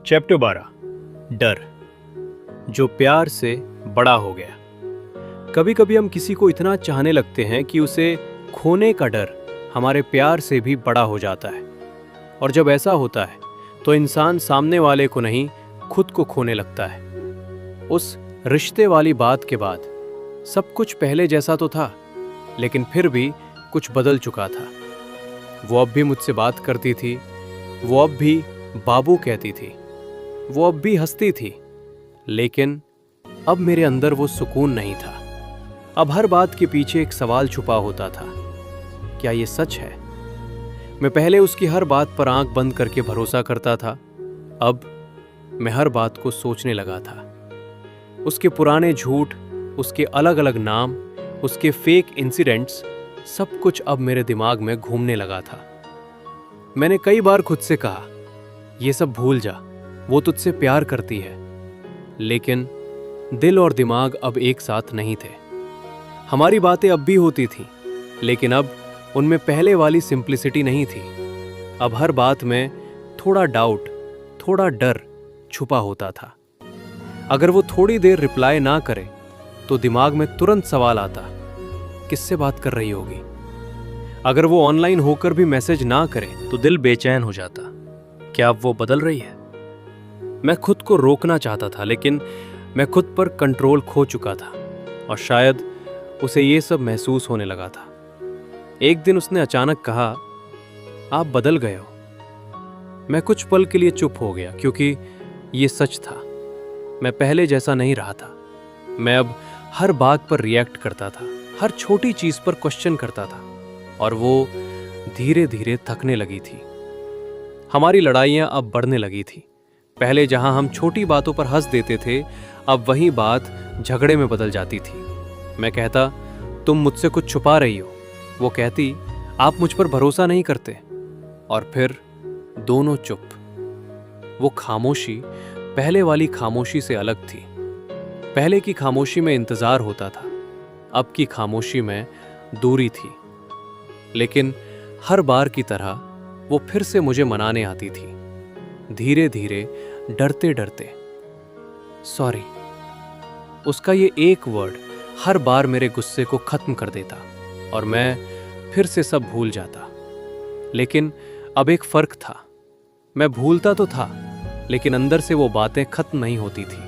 Chapter 12 डर जो प्यार से बड़ा हो गया। कभी कभी हम किसी को इतना चाहने लगते हैं कि उसे खोने का डर हमारे प्यार से भी बड़ा हो जाता है, और जब ऐसा होता है तो इंसान सामने वाले को नहीं खुद को खोने लगता है। उस रिश्ते वाली बात के बाद सब कुछ पहले जैसा तो था, लेकिन फिर भी कुछ बदल चुका था। वो अब भी मुझसे बात करती थी, वो अब भी बाबू कहती थी, वो अब भी हंसती थी, लेकिन अब मेरे अंदर वो सुकून नहीं था। अब हर बात के पीछे एक सवाल छुपा होता था, क्या ये सच है? मैं पहले उसकी हर बात पर आंख बंद करके भरोसा करता था, अब मैं हर बात को सोचने लगा था। उसके पुराने झूठ, उसके अलग अलग नाम, उसके फेक इंसिडेंट्स, सब कुछ अब मेरे दिमाग में घूमने लगा था। मैंने कई बार खुद से कहा, ये सब भूल जा, वो तुझसे प्यार करती है, लेकिन दिल और दिमाग अब एक साथ नहीं थे। हमारी बातें अब भी होती थीं, लेकिन अब उनमें पहले वाली सिंप्लिसिटी नहीं थी। अब हर बात में थोड़ा डाउट, थोड़ा डर छुपा होता था। अगर वो थोड़ी देर रिप्लाई ना करे तो दिमाग में तुरंत सवाल आता, किससे बात कर रही होगी? अगर वो ऑनलाइन होकर भी मैसेज ना करे तो दिल बेचैन हो जाता, क्या अब वो बदल रही है? मैं खुद को रोकना चाहता था, लेकिन मैं खुद पर कंट्रोल खो चुका था, और शायद उसे ये सब महसूस होने लगा था। एक दिन उसने अचानक कहा, आप बदल गए हो। मैं कुछ पल के लिए चुप हो गया, क्योंकि ये सच था। मैं पहले जैसा नहीं रहा था। मैं अब हर बात पर रिएक्ट करता था, हर छोटी चीज पर क्वेश्चन करता था, और वो धीरे धीरे थकने लगी थी। हमारी लड़ाइयां अब बढ़ने लगी थी। पहले जहां हम छोटी बातों पर हंस देते थे, अब वही बात झगड़े में बदल जाती थी। मैं कहता, तुम मुझसे कुछ छुपा रही हो। वो कहती, आप मुझ पर भरोसा नहीं करते। और फिर दोनों चुप। वो खामोशी पहले वाली खामोशी से अलग थी। पहले की खामोशी में इंतजार होता था, अब की खामोशी में दूरी थी। लेकिन हर बार की तरह वो फिर से मुझे मनाने आती थी, धीरे धीरे, डरते डरते। सॉरी। उसका ये एक वर्ड हर बार मेरे गुस्से को खत्म कर देता, और मैं फिर से सब भूल जाता। लेकिन अब एक फर्क था, मैं भूलता तो था, लेकिन अंदर से वो बातें खत्म नहीं होती थी,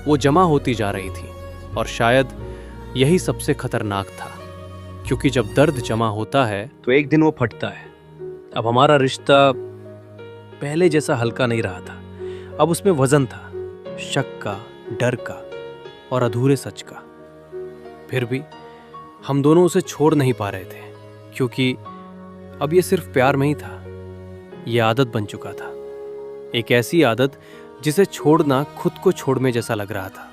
वो जमा होती जा रही थी। और शायद यही सबसे खतरनाक था, क्योंकि जब दर्द जमा होता है तो एक दिन वो फटता है। अब हमारा रिश्ता पहले जैसा हल्का नहीं रहा था, अब उसमें वजन था, शक का, डर का, और अधूरे सच का। फिर भी हम दोनों उसे छोड़ नहीं पा रहे थे, क्योंकि अब ये सिर्फ प्यार में ही था, ये आदत बन चुका था। एक ऐसी आदत जिसे छोड़ना खुद को छोड़ने जैसा लग रहा था।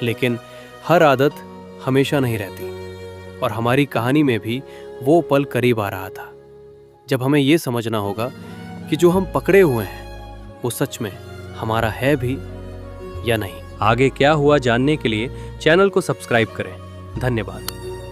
लेकिन हर आदत हमेशा नहीं रहती, और हमारी कहानी में भी वो पल करीब आ रहा था जब हमें ये समझना होगा कि जो हम पकड़े हुए हैं वो सच में हमारा है भी या नहीं। आगे क्या हुआ जानने के लिए चैनल को सब्सक्राइब करें। धन्यवाद।